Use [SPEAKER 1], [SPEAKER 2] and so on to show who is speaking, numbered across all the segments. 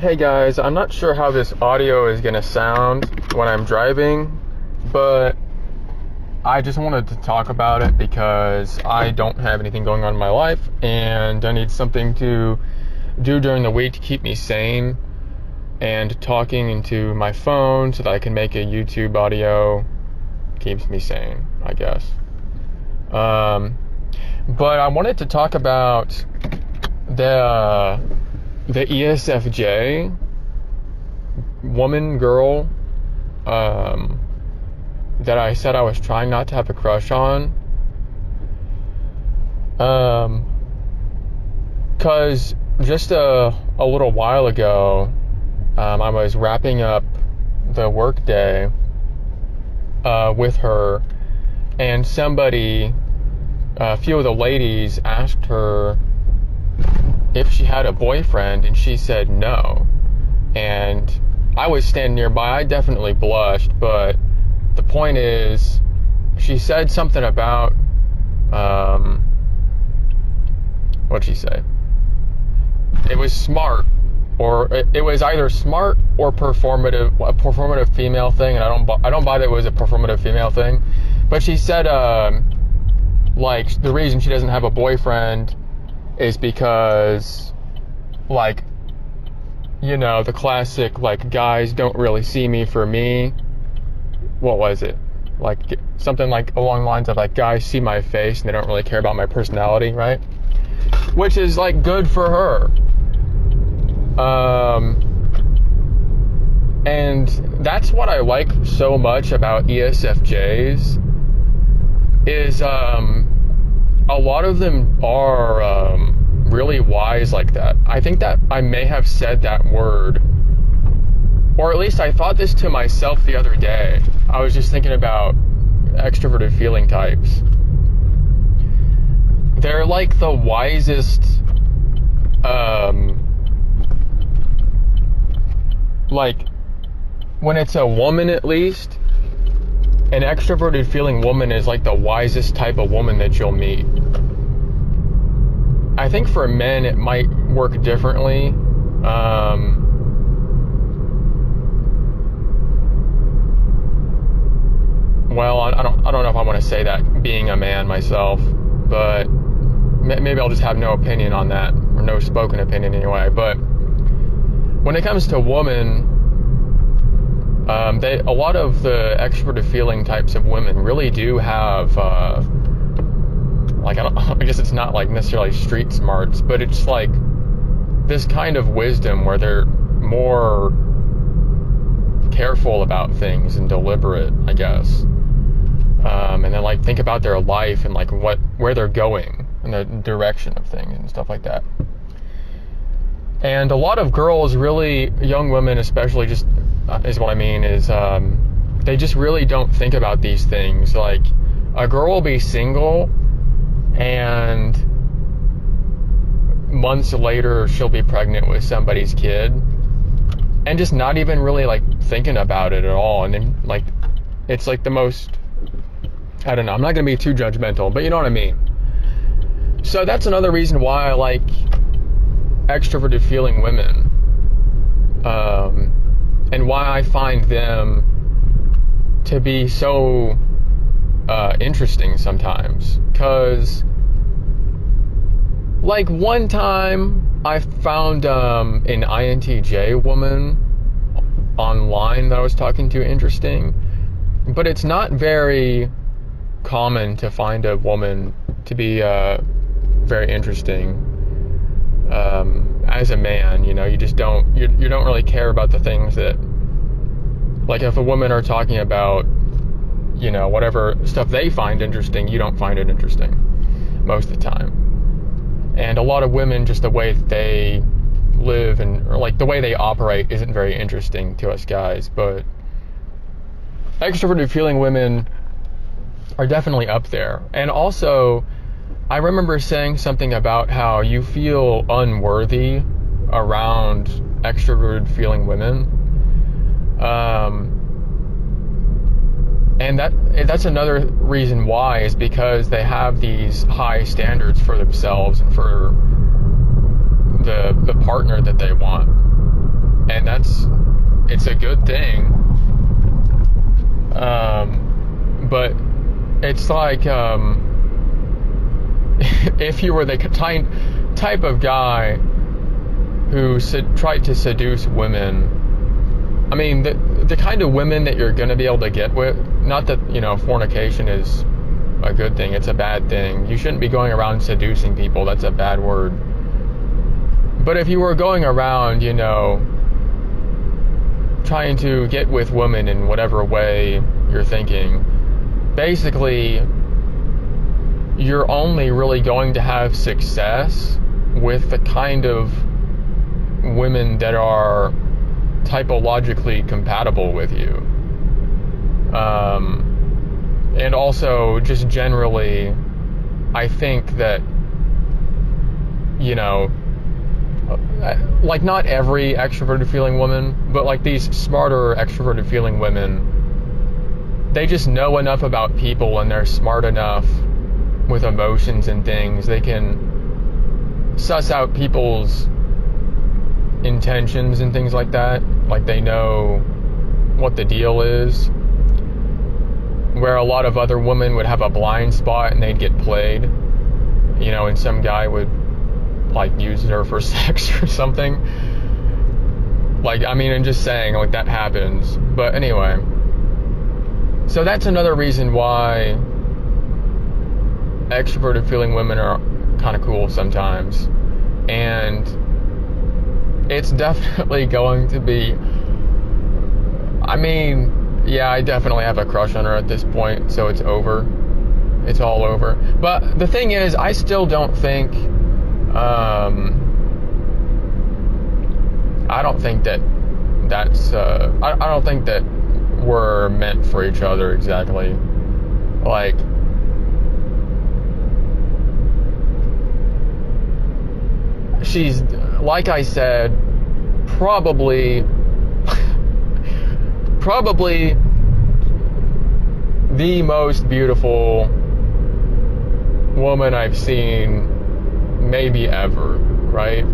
[SPEAKER 1] Hey guys, I'm not sure how this audio is going to sound when I'm driving, but I just wanted to talk about it because I don't have anything going on in my life and I need something to do during the week to keep me sane, and talking into my phone so that I can make a YouTube audio keeps me sane, I guess. But I wanted to talk about the ESFJ girl that I said I was trying not to have a crush on, cause just a little while ago I was wrapping up the work day with her, and a few of the ladies asked her if she had a boyfriend, and she said no. And I was standing nearby. I definitely blushed, but the point is, she said something about what'd she say? It was smart, or it was either smart or a performative female thing, and I don't buy that it was a performative female thing. But she said like the reason she doesn't have a boyfriend is because, like, you know, the classic, like, guys don't really see me for me. What was it? Like, something like along the lines of, like, guys see my face and they don't really care about my personality, right? Which is, like, good for her. And that's what I like so much about ESFJs is, a lot of them are really wise like that. I think that I may have said that word, or at least I thought this to myself the other day. I was just thinking about extroverted feeling types. They're like the wisest, like, when it's a woman at least, an extroverted feeling woman is like the wisest type of woman that you'll meet. I think for men it might work differently. Well, I don't know if I want to say that being a man myself, but maybe I'll just have no opinion on that, or no spoken opinion anyway. But when it comes to women, a lot of the extroverted feeling types of women really do have, like, I guess it's not like necessarily street smarts, but it's like this kind of wisdom where they're more careful about things and deliberate, I guess. And then, like, think about their life and, like, where they're going and the direction of things and stuff like that. And a lot of girls, really, young women especially, just is what I mean, is they just really don't think about these things. Like, a girl will be single and months later she'll be pregnant with somebody's kid and just not even really, like, thinking about it at all. And then, like, it's like the most, I don't know, I'm not going to be too judgmental, but you know what I mean. So that's another reason why I like extroverted feeling women, and why I find them to be so interesting sometimes. Because, like, one time I found an INTJ woman online that I was talking to interesting, but it's not very common to find a woman to be very interesting. As a man, you know, you just don't, you don't really care about the things that, like, if a woman are talking about, you know, whatever stuff they find interesting, you don't find it interesting most of the time. And a lot of women, just the way that they live and, or, like, the way they operate isn't very interesting to us guys. But extroverted feeling women are definitely up there. And also, I remember saying something about how you feel unworthy around extroverted feeling women. And that's another reason why, is because they have these high standards for themselves and for the partner that they want. and it's a good thing. But it's like, if you were the type of guy who tried to seduce women, I mean, the kind of women that you're going to be able to get with, not that, fornication is a good thing, it's a bad thing. You shouldn't be going around seducing people, that's a bad word. But if you were going around, trying to get with women in whatever way you're thinking, basically, you're only really going to have success with the kind of women that are typologically compatible with you. And also, just generally, I think that, like, not every extroverted feeling woman, but like these smarter extroverted feeling women, they just know enough about people, and they're smart enough with emotions and things. They can suss out people's intentions and things like that. Like, they know what the deal is, where a lot of other women would have a blind spot and they'd get played, and some guy would like use her for sex or something. Like, I mean, I'm just saying, like, that happens. But anyway, so that's another reason why extroverted feeling women are kind of cool sometimes. And it's definitely going to be, I mean, yeah, I definitely have a crush on her at this point, so it's over. It's all over. But the thing is, I still don't think, I don't think that's, I don't think that we're meant for each other exactly. Like, she's, like I said, probably the most beautiful woman I've seen maybe ever, right?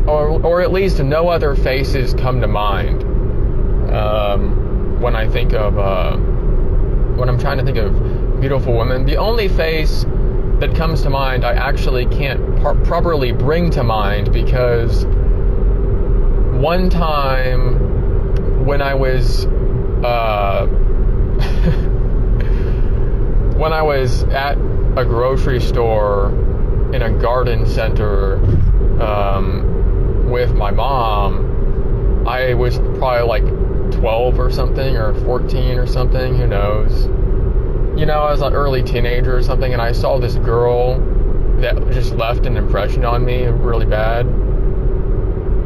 [SPEAKER 1] Or at least no other faces come to mind when I think of when I'm trying to think of beautiful women. The only face that comes to mind I actually can't properly bring to mind, because one time when I was when I was at a grocery store in a garden center with my mom, I was probably like 12 or something, or 14 or something, who knows. I was an early teenager or something, and I saw this girl that just left an impression on me really bad.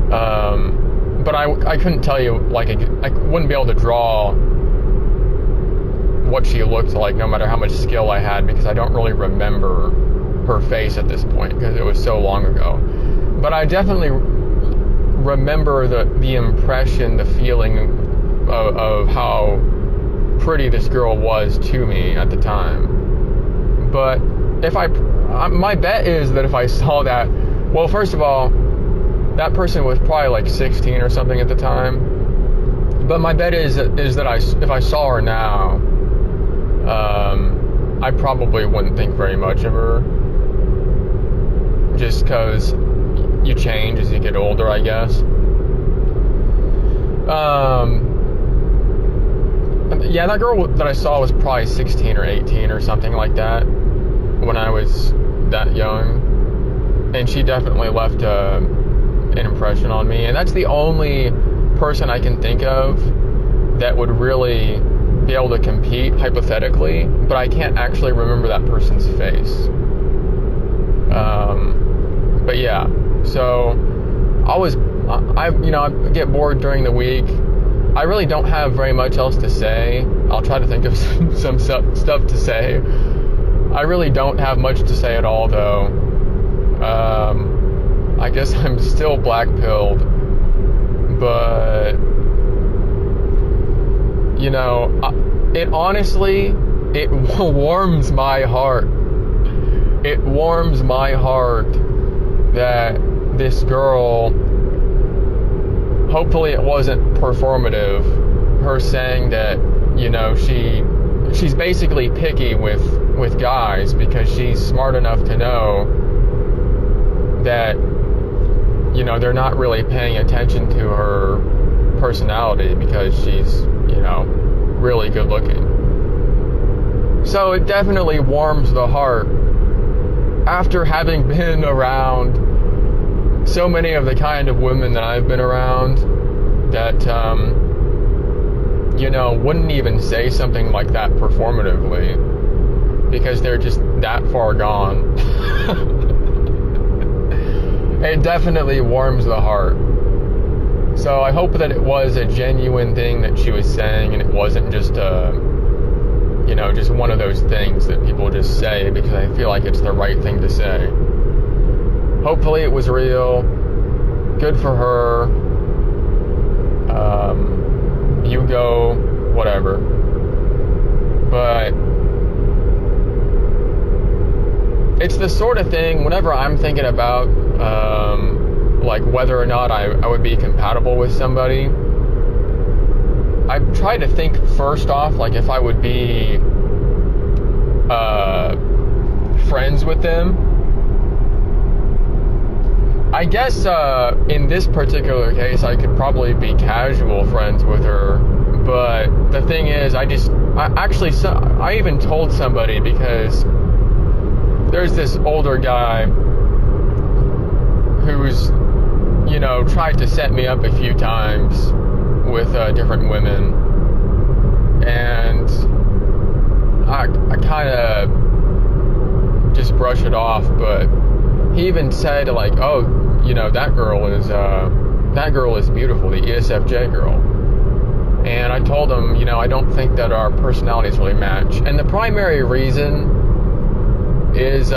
[SPEAKER 1] But I couldn't tell you, like, I wouldn't be able to draw what she looked like, no matter how much skill I had, because I don't really remember her face at this point, because it was so long ago. But I definitely remember the impression, the feeling of how pretty this girl was to me at the time. But my bet is that if I saw that, well, first of all, that person was probably like 16 or something at the time. But my bet is that if I saw her now, I probably wouldn't think very much of her, just because you change as you get older, I guess. Yeah, that girl that I saw was probably 16 or 18 or something like that when I was that young, and she definitely left an impression on me. And that's the only person I can think of that would really be able to compete, hypothetically, but I can't actually remember that person's face. But yeah, so I get bored during the week. I really don't have very much else to say. I'll try to think of some stuff to say. I really don't have much to say at all, though. I guess I'm still black-pilled, but it honestly, it warms my heart. It warms my heart that this girl, hopefully it wasn't performative, her saying that, you know, she's basically picky with guys because she's smart enough to know that, you know, they're not really paying attention to her personality because she's, you know, really good looking. So it definitely warms the heart after having been around so many of the kind of women that I've been around that, you know, wouldn't even say something like that performatively because they're just that far gone. It definitely warms the heart. So I hope that it was a genuine thing that she was saying and it wasn't just you know, just one of those things that people just say because I feel like it's the right thing to say. Hopefully it was real. Good for her. You go, whatever. But it's the sort of thing, whenever I'm thinking about like whether or not I would be compatible with somebody, I try to think first off, like if I would be friends with them. I guess in this particular case, I could probably be casual friends with her. But the thing is, I even told somebody because there's this older guy who's, you know, tried to set me up a few times with different women, and I kind of just brush it off. But he even said, like, oh, you know, that girl is beautiful, the ESFJ girl. And I told him, you know, I don't think that our personalities really match. And the primary reason is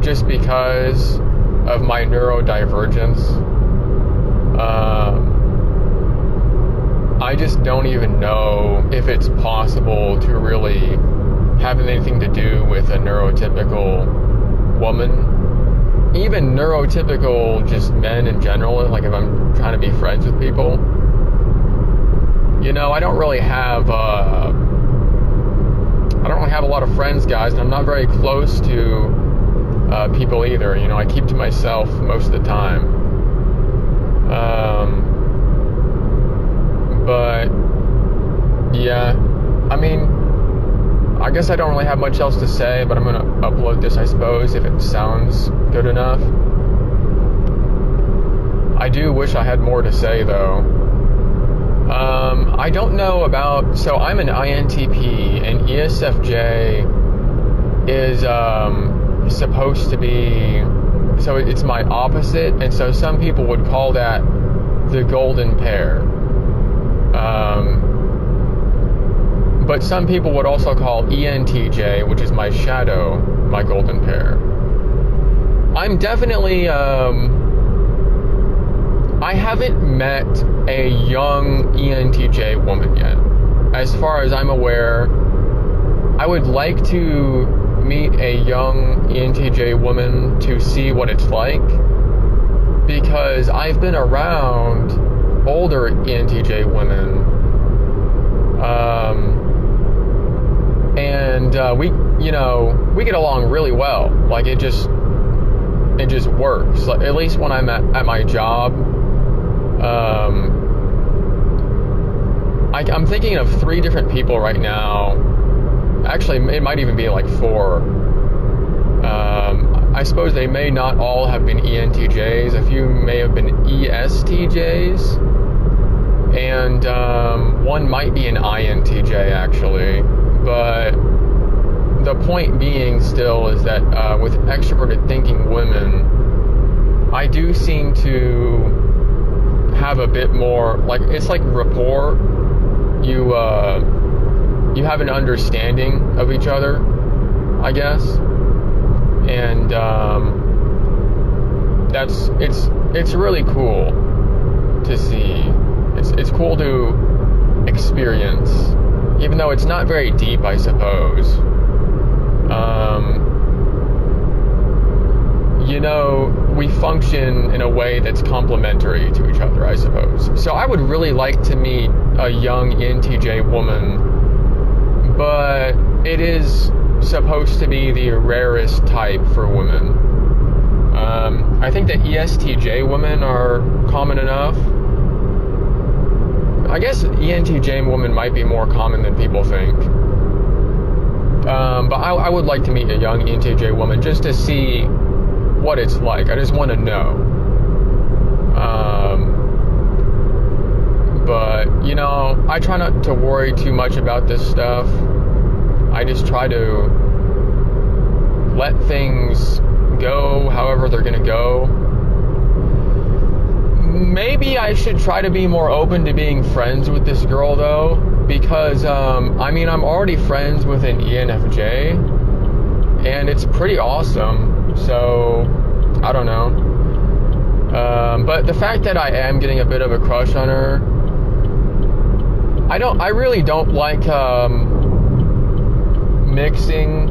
[SPEAKER 1] just because of my neurodivergence. I just don't even know if it's possible to really have anything to do with a neurotypical woman. Even neurotypical just men in general, like if I'm trying to be friends with people. You know, I don't really have a lot of friends, guys, and I'm not very close to people either. You know, I keep to myself most of the time. But yeah, I mean, I guess I don't really have much else to say, but I'm gonna upload this, I suppose, if it sounds good enough. I do wish I had more to say, though. I don't know about, so I'm an INTP, and ESFJ is supposed to be, so it's my opposite, and so some people would call that the golden pair. But some people would also call ENTJ, which is my shadow, my golden pair. I'm definitely, I haven't met a young ENTJ woman yet. As far as I'm aware, I would like to meet a young ENTJ woman to see what it's like, because I've been around older ENTJ women, and we get along really well. Like it just works. Like, at least when I'm at my job. I'm thinking of 3 different people right now. Actually, it might even be like 4. I suppose they may not all have been ENTJs. A few may have been ESTJs. And one might be an INTJ, actually. But the point being still is that with extroverted thinking women, I do seem to have a bit more, like, it's like rapport. You have an understanding of each other, I guess, and it's really cool to see. It's cool to experience, even though it's not very deep, I suppose. You know, we function in a way that's complementary to each other, I suppose. So I would really like to meet a young ENTJ woman, but it is supposed to be the rarest type for women. I think that ESTJ women are common enough. I guess ENTJ women might be more common than people think. But I would like to meet a young ENTJ woman just to see what it's like. I just want to know. But, you know, I try not to worry too much about this stuff. I just try to let things go however they're going to go. Maybe I should try to be more open to being friends with this girl, though, because, I'm already friends with an ENFJ, and it's pretty awesome, so, I don't know. But the fact that I am getting a bit of a crush on her, I really don't like, mixing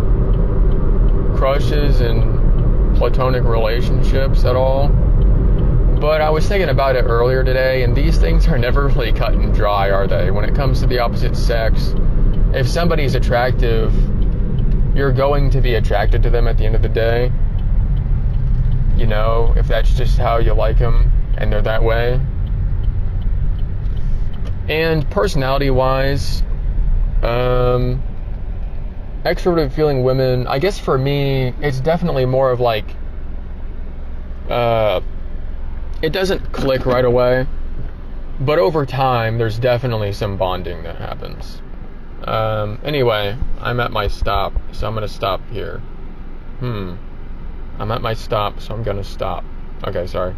[SPEAKER 1] crushes and platonic relationships at all. But I was thinking about it earlier today, and these things are never really cut and dry, are they? When it comes to the opposite sex, if somebody's attractive, you're going to be attracted to them at the end of the day. You know, if that's just how you like them, and they're that way. And personality-wise, extroverted feeling women, I guess for me, it's definitely more of like, it doesn't click right away, but over time, there's definitely some bonding that happens. Anyway, I'm at my stop, so I'm gonna stop here. I'm at my stop, so I'm gonna stop. Okay, sorry.